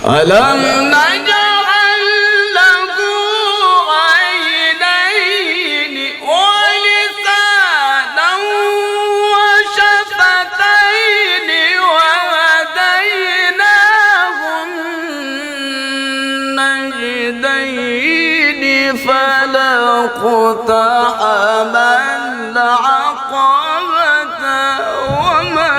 ألم نجعل له عينين ولسانا وشفتين وهديناه النجدين فلا اقتحم العقبة وما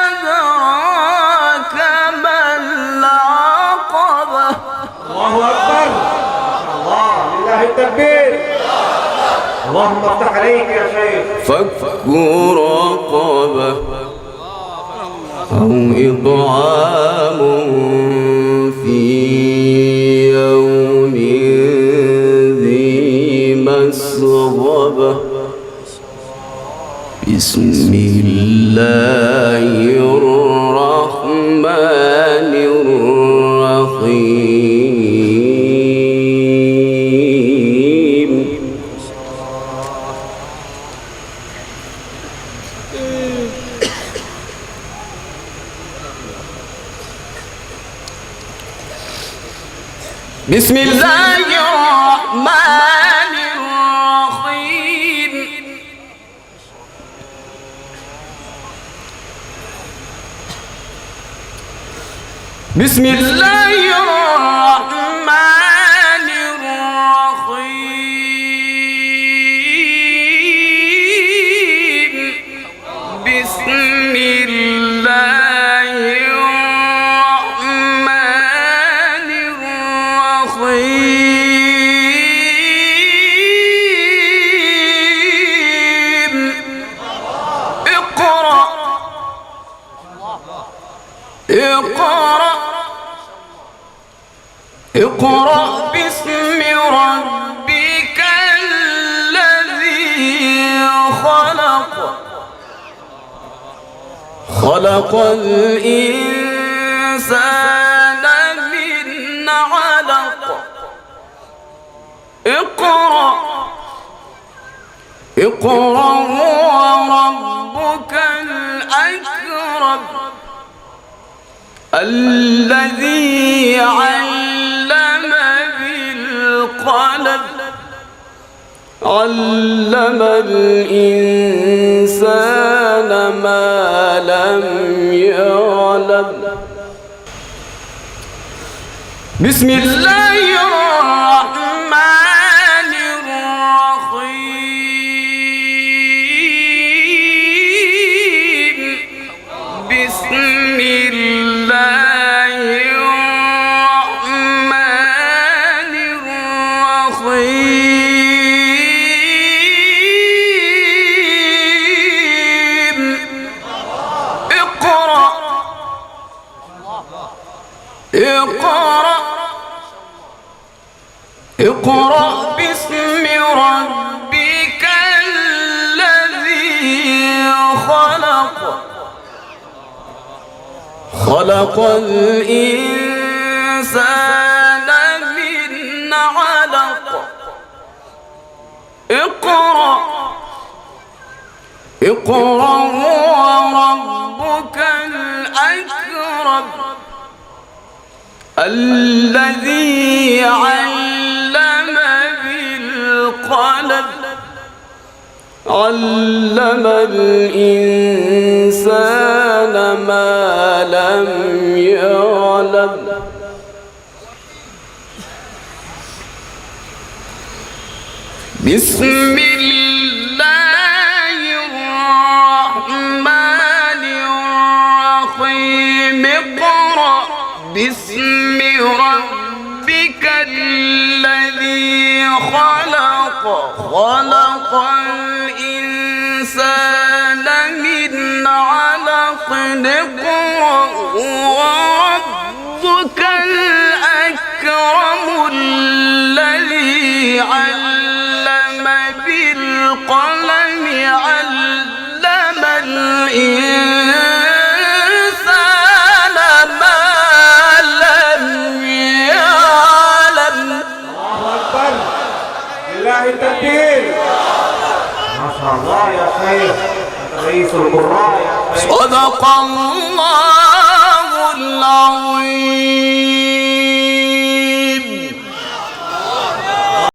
أدراك ما العقبة. الله أكبر. الله لله التكبير. اللهم افتح عليك يا شيخ. فك رقبة أو إطعام في يوم ذي مسغبة. بسم الله الرحمن الرحيم. بسم الله الرحمن الرحيم. بسم الله الرحمن الرحيم. بسم الله الرحمن الرحيم. اقرأ اقرأ اقرأ باسم ربك الذي خلق. خلق الإنسان من علق. اقرأ اقرأ وربك الأكرم الذي علم بالقلم. علم الإنسان ما لم يعلم. بسم الله الرحمن الرحيم. بسم الله الرحمن الرحيم. اقرأ اقرأ اقرأ باسم ربك الذي خلق. خلق الإنسان من علق. اقرأ اقرأ وربك الأكرم الذي علم بالقلم. علم الإنسان ما لم يعلم. بسم الله الرحمن الرحيم. اقرأ باسم ربك الذي خلق. خلق الإنسان من علق. اقرأ وربك الأكرم الذي علم بالقلم. علم الإنسان ما لم يعلم. الله أكبر. لله التكبير. ما شاء الله يا شيخ. أنت رئيس القراء يا شيخ. صدق الله